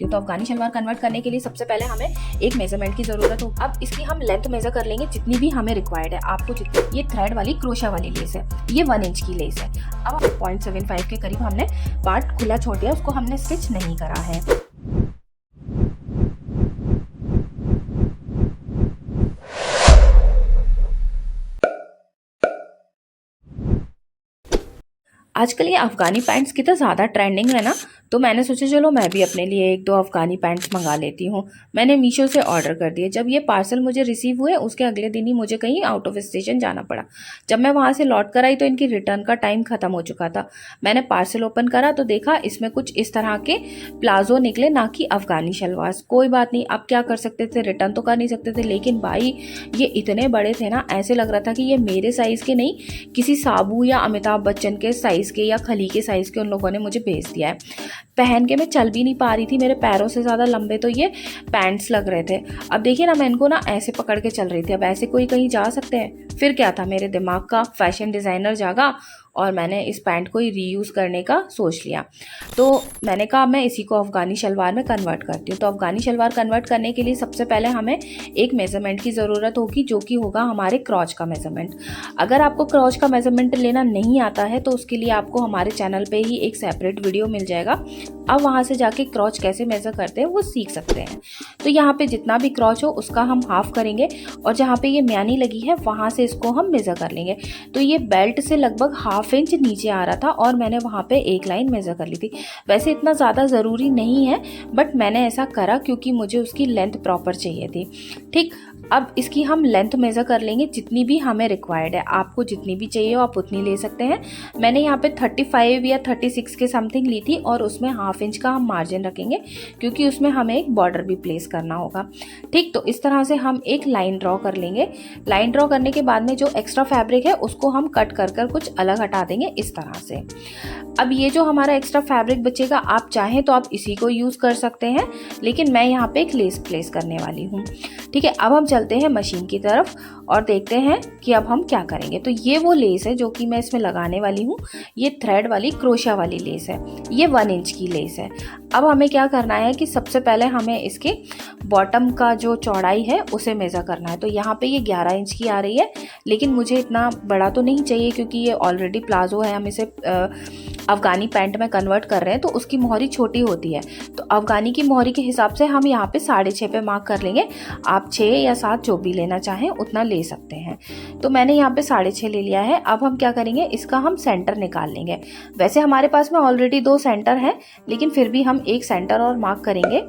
सकती हूँ। तो अफगानी शलवार कन्वर्ट करने के लिए सबसे पहले हमें एक मेजरमेंट की ज़रूरत होगी। अब इसकी हम लेंथ मेजर कर लेंगे जितनी भी हमें रिक्वायर्ड है। आपको जितनी, ये थ्रेड वाली क्रोशा वाली लेस है, ये 1 इंच की लेस है। अब 0.75 के करीब हमने पार्ट खुला छोड़ दिया, उसको हमने स्टिच नहीं करा है। आजकल ये अफ़गानी पैंट्स कितना ज़्यादा ट्रेंडिंग है ना, तो मैंने सोचा चलो मैं भी अपने लिए 1-2 अफ़गानी पैंट्स मंगा लेती हूँ। मैंने मीशो से ऑर्डर कर दिए। जब ये पार्सल मुझे रिसीव हुए उसके अगले दिन ही मुझे कहीं आउट ऑफ स्टेशन जाना पड़ा। जब मैं वहाँ से लौट कर आई तो इनकी रिटर्न का टाइम ख़त्म हो चुका था। मैंने पार्सल ओपन करा तो देखा इसमें कुछ इस तरह के प्लाजो निकले, ना कि अफ़गानी शलवार। कोई बात नहीं, अब क्या कर सकते थे, रिटर्न तो कर नहीं सकते थे। लेकिन भाई ये इतने बड़े थे ना, ऐसे लग रहा था कि ये मेरे साइज़ के नहीं, किसी साबू या अमिताभ बच्चन के साइज़ के या खली के साइज़ के उन लोगों ने मुझे भेज दिया है। पहन के मैं चल भी नहीं पा रही थी, मेरे पैरों से ज़्यादा लंबे तो ये पैंट्स लग रहे थे। अब देखिए ना, मैं इनको ना ऐसे पकड़ के चल रही थी। अब ऐसे कोई कहीं जा सकते हैं? फिर क्या था, मेरे दिमाग का फैशन डिज़ाइनर जागा और मैंने इस पैंट को ही रीयूज़ करने का सोच लिया। तो मैंने कहा मैं इसी को अफ़गानी शलवार में कन्वर्ट करती हूँ। तो अफ़गानी शलवार कन्वर्ट करने के लिए सबसे पहले हमें एक मेज़रमेंट की ज़रूरत होगी, जो कि होगा हमारे क्रॉच का मेज़रमेंट। अगर आपको क्रॉच का मेज़रमेंट लेना नहीं आता है तो उसके लिए आपको हमारे चैनल पे ही एक सेपरेट वीडियो मिल जाएगा। अब वहाँ से जाके क्रॉच कैसे मेज़र करते हैं वो सीख सकते हैं। तो यहाँ पे जितना भी क्रॉच हो उसका हम हाफ़ करेंगे और जहाँ पे ये म्यानी लगी है वहाँ से इसको हम मेज़र कर लेंगे। तो ये बेल्ट से लगभग 1/2 इंच नीचे आ रहा था और मैंने वहाँ पे एक लाइन मेज़र कर ली थी। वैसे इतना ज़्यादा ज़रूरी नहीं है, बट मैंने ऐसा करा क्योंकि मुझे उसकी लेंथ प्रॉपर चाहिए थी। ठीक, अब इसकी हम लेंथ मेज़र कर लेंगे जितनी भी हमें रिक्वायर्ड है। आपको जितनी भी चाहिए हो आप उतनी ले सकते हैं। मैंने यहाँ पे 35 या 36 के समथिंग ली थी और उसमें 1/2 इंच का हम मार्जिन रखेंगे क्योंकि उसमें हमें एक बॉर्डर भी प्लेस करना होगा। ठीक, तो इस तरह से हम एक लाइन ड्रॉ कर लेंगे। लाइन ड्रॉ करने के बाद में जो एक्स्ट्रा फैब्रिक है उसको हम कट कर कर कुछ अलग हटा देंगे इस तरह से। अब ये जो हमारा एक्स्ट्रा फैब्रिक बचेगा, आप चाहें तो आप इसी को यूज़ कर सकते हैं, लेकिन मैं यहाँ पे एक लेस प्लेस करने वाली हूँ। ठीक है, अब हम चलते हैं मशीन की तरफ और देखते हैं कि अब हम क्या करेंगे। तो ये वो लेस है जो कि मैं इसमें लगाने वाली हूँ। ये थ्रेड वाली क्रोशा वाली लेस है, ये 1 इंच की लेस है। अब हमें क्या करना है कि सबसे पहले हमें इसके बॉटम का जो चौड़ाई है उसे मेज़र करना है। तो यहाँ पे ये 11 इंच की आ रही है, लेकिन मुझे इतना बड़ा तो नहीं चाहिए क्योंकि ये ऑलरेडी प्लाजो है, हम इसे अफ़गानी पैंट में कन्वर्ट कर रहे हैं तो उसकी मोहरी छोटी होती है। तो अफ़गानी की मोहरी के हिसाब से हम यहाँ पे 6.5 पे मार्क कर लेंगे। आप 6 या 7 जो भी लेना चाहें उतना ले सकते हैं। तो मैंने यहाँ पे 6.5 ले लिया है। अब हम क्या करेंगे, इसका हम सेंटर निकाल लेंगे। वैसे हमारे पास में ऑलरेडी 2 सेंटर हैं, लेकिन फिर भी हम एक सेंटर और मार्क करेंगे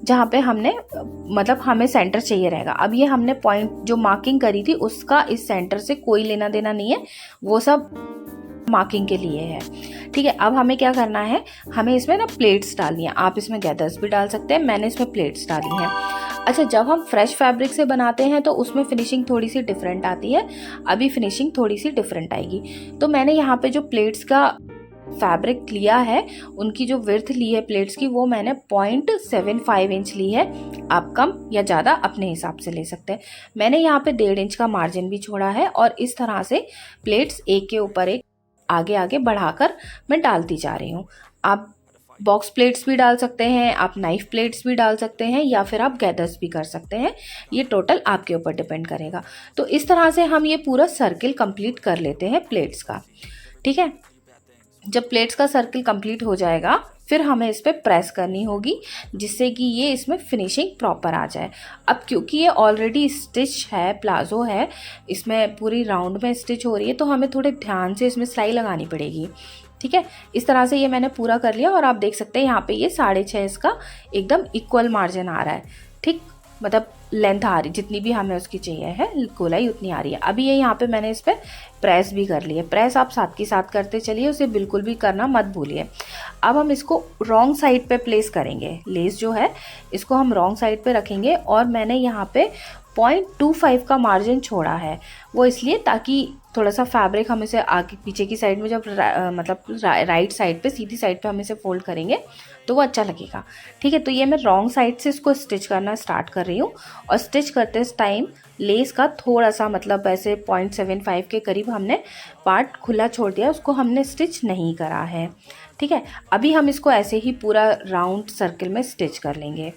जहाँ पे हमने मतलब हमें सेंटर चाहिए रहेगा। अब ये हमने पॉइंट जो मार्किंग करी थी उसका इस सेंटर से कोई लेना देना नहीं है, वो सब मार्किंग के लिए है। ठीक है, अब हमें क्या करना है, हमें इसमें ना प्लेट्स डालनी है। आप इसमें गैदर्स भी डाल सकते हैं, मैंने इसमें प्लेट्स डाली हैं। अच्छा, जब हम फ्रेश फैब्रिक से बनाते हैं तो उसमें फिनिशिंग थोड़ी सी डिफरेंट आती है, अभी फिनिशिंग थोड़ी सी डिफरेंट आएगी। तो मैंने यहाँ पे जो प्लेट्स का फैब्रिक लिया है, उनकी जो विड्थ ली है प्लेट्स की, वो मैंने 0.75 इंच ली है। आप कम या ज़्यादा अपने हिसाब से ले सकते हैं। मैंने यहाँ पे 1.5 इंच का मार्जिन भी छोड़ा है और इस तरह से प्लेट्स एक के ऊपर एक आगे आगे बढ़ाकर मैं डालती जा रही हूँ। आप बॉक्स प्लेट्स भी डाल सकते हैं, आप नाइफ प्लेट्स भी डाल सकते हैं, या फिर आप गैदर्स भी कर सकते हैं। ये टोटल आपके ऊपर डिपेंड करेगा। तो इस तरह से हम ये पूरा सर्किल कंप्लीट कर लेते हैं प्लेट्स का। ठीक है, जब प्लेट्स का सर्किल कंप्लीट हो जाएगा फिर हमें इस पर प्रेस करनी होगी जिससे कि ये इसमें फिनिशिंग प्रॉपर आ जाए। अब क्योंकि ये ऑलरेडी स्टिच है, प्लाजो है, इसमें पूरी राउंड में स्टिच हो रही है, तो हमें थोड़े ध्यान से इसमें सिलाई लगानी पड़ेगी। ठीक है, इस तरह से ये मैंने पूरा कर लिया और आप देख सकते हैं यहाँ पे ये 6.5 इसका एकदम इक्वल मार्जिन आ रहा है। ठीक, मतलब लेंथ आ रही जितनी भी हमें उसकी चाहिए है, गोलाई उतनी आ रही है। अभी ये यहाँ पे मैंने इस पर प्रेस भी कर लिया। प्रेस आप साथ के साथ करते चलिए, उसे बिल्कुल भी करना मत भूलिए। अब हम इसको रॉन्ग साइड पे प्लेस करेंगे। लेस जो है इसको हम रॉन्ग साइड पे रखेंगे और मैंने यहाँ पे 0.25 का मार्जिन छोड़ा है, वो इसलिए ताकि थोड़ा सा फैब्रिक हम इसे आगे पीछे की साइड में जब मतलब राइट साइड पे, सीधी साइड पे हम इसे फोल्ड करेंगे तो वो अच्छा लगेगा। ठीक है, तो ये मैं रॉन्ग साइड से इसको स्टिच करना स्टार्ट कर रही हूँ और स्टिच करते टाइम लेस का थोड़ा सा मतलब ऐसे 0.75 के करीब हमने पार्ट खुला छोड़ दिया, उसको हमने स्टिच नहीं करा है। ठीक है, अभी हम इसको ऐसे ही पूरा राउंड सर्किल में स्टिच कर लेंगे।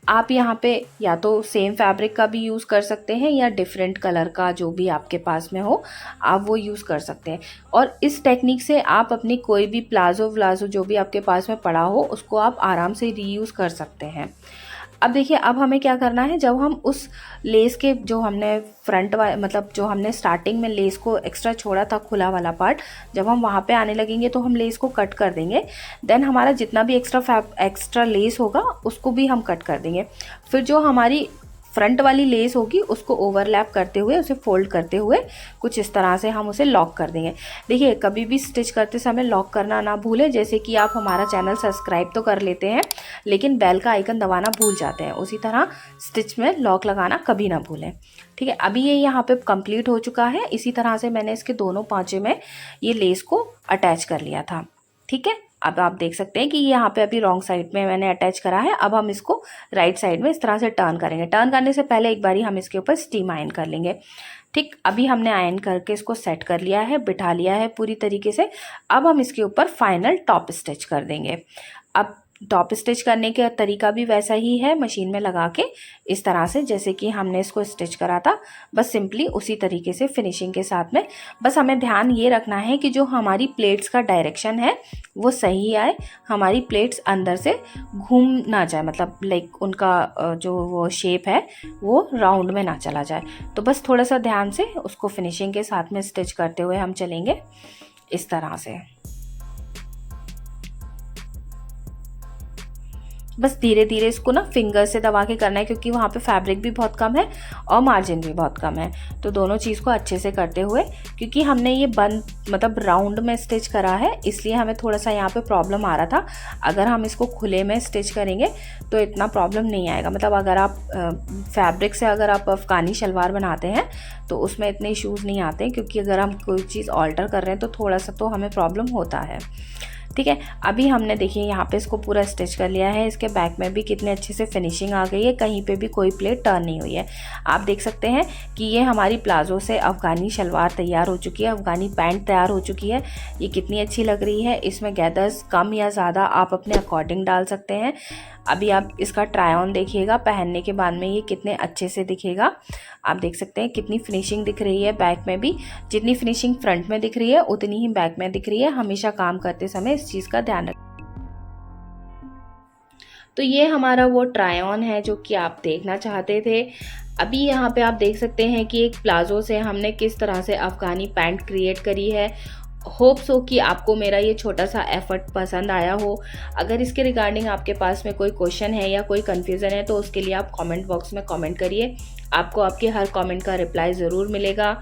आप यहाँ पे या तो सेम फैब्रिक का भी यूज़ कर सकते हैं या डिफरेंट कलर का जो भी आपके पास में हो आप वो यूज़ कर सकते हैं। और इस टेक्निक से आप अपनी कोई भी प्लाज़ो व्लाज़ो जो भी आपके पास में पड़ा हो उसको आप आराम से रीयूज़ कर सकते हैं। अब देखिए, अब हमें क्या करना है, जब हम उस लेस के जो हमने फ्रंट मतलब जो हमने स्टार्टिंग में लेस को एक्स्ट्रा छोड़ा था खुला वाला पार्ट, जब हम वहाँ पे आने लगेंगे तो हम लेस को कट कर देंगे। देन हमारा जितना भी एक्स्ट्रा लेस होगा उसको भी हम कट कर देंगे। फिर जो हमारी फ्रंट वाली लेस होगी उसको ओवरलैप करते हुए उसे फोल्ड करते हुए कुछ इस तरह से हम उसे लॉक कर देंगे। देखिए, कभी भी स्टिच करते समय लॉक करना ना भूलें। जैसे कि आप हमारा चैनल सब्सक्राइब तो कर लेते हैं लेकिन बेल का आइकन दबाना भूल जाते हैं, उसी तरह स्टिच में लॉक लगाना कभी ना भूलें। ठीक है, अभी ये यहाँ पे कंप्लीट हो चुका है। इसी तरह से मैंने इसके दोनों पांचे में ये लेस को अटैच कर लिया था। ठीक है, अब आप देख सकते हैं कि यहाँ पे अभी रॉन्ग साइड में मैंने अटैच करा है। अब हम इसको राइट साइड में इस तरह से टर्न करेंगे। टर्न करने से पहले एक बारी हम इसके ऊपर स्टीम आयन कर लेंगे। ठीक, अभी हमने आयन करके इसको सेट कर लिया है, बिठा लिया है पूरी तरीके से। अब हम इसके ऊपर फाइनल टॉप स्टिच कर देंगे। अब टॉप स्टिच करने का तरीका भी वैसा ही है, मशीन में लगा के इस तरह से जैसे कि हमने इसको स्टिच करा था, बस सिंपली उसी तरीके से फिनिशिंग के साथ में। बस हमें ध्यान ये रखना है कि जो हमारी प्लेट्स का डायरेक्शन है वो सही आए, हमारी प्लेट्स अंदर से घूम ना जाए, मतलब लाइक उनका जो वो शेप है वो राउंड में ना चला जाए। तो बस थोड़ा सा ध्यान से उसको फिनिशिंग के साथ में स्टिच करते हुए हम चलेंगे इस तरह से। बस धीरे धीरे इसको ना फिंगर से दबा के करना है क्योंकि वहाँ पे फैब्रिक भी बहुत कम है और मार्जिन भी बहुत कम है। तो दोनों चीज़ को अच्छे से करते हुए, क्योंकि हमने ये बंद मतलब राउंड में स्टिच करा है इसलिए हमें थोड़ा सा यहाँ पे प्रॉब्लम आ रहा था। अगर हम इसको खुले में स्टिच करेंगे तो इतना प्रॉब्लम नहीं आएगा। मतलब अगर आप फैब्रिक से अगर आप अफ़गानी शलवार बनाते हैं तो उसमें इतने इश्यूज़ नहीं आते, क्योंकि अगर हम कोई चीज़ ऑल्टर कर रहे हैं तो थोड़ा सा तो हमें प्रॉब्लम होता है। ठीक है, अभी हमने देखिए यहाँ पे इसको पूरा स्टिच कर लिया है। इसके बैक में भी कितने अच्छे से फिनिशिंग आ गई है, कहीं पे भी कोई प्लेट टर्न नहीं हुई है। आप देख सकते हैं कि ये हमारी प्लाजो से अफ़गानी शलवार तैयार हो चुकी है, अफ़गानी पैंट तैयार हो चुकी है। ये कितनी अच्छी लग रही है। इसमें गैदर्स कम या ज़्यादा आप अपने अकॉर्डिंग डाल सकते हैं। अभी आप इसका ट्राई ऑन देखिएगा, पहनने के बाद में ये कितने अच्छे से दिखेगा। आप देख सकते हैं कितनी फिनिशिंग दिख रही है बैक में भी। जितनी फिनिशिंग फ्रंट में दिख रही है उतनी ही बैक में दिख रही है। हमेशा काम करते समय इस चीज़ का ध्यान रखें। तो ये हमारा वो ट्राई ऑन है जो कि आप देखना चाहते थे। अभी यहाँ पे आप देख सकते हैं कि एक प्लाजो से हमने किस तरह से अफ़गानी पैंट क्रिएट करी है। होप्स हो कि आपको मेरा ये छोटा सा एफर्ट पसंद आया हो। अगर इसके रिगार्डिंग आपके पास में कोई क्वेश्चन है या कोई कन्फ्यूज़न है तो उसके लिए आप कमेंट बॉक्स में कमेंट करिए। आपको आपके हर कमेंट का रिप्लाई ज़रूर मिलेगा।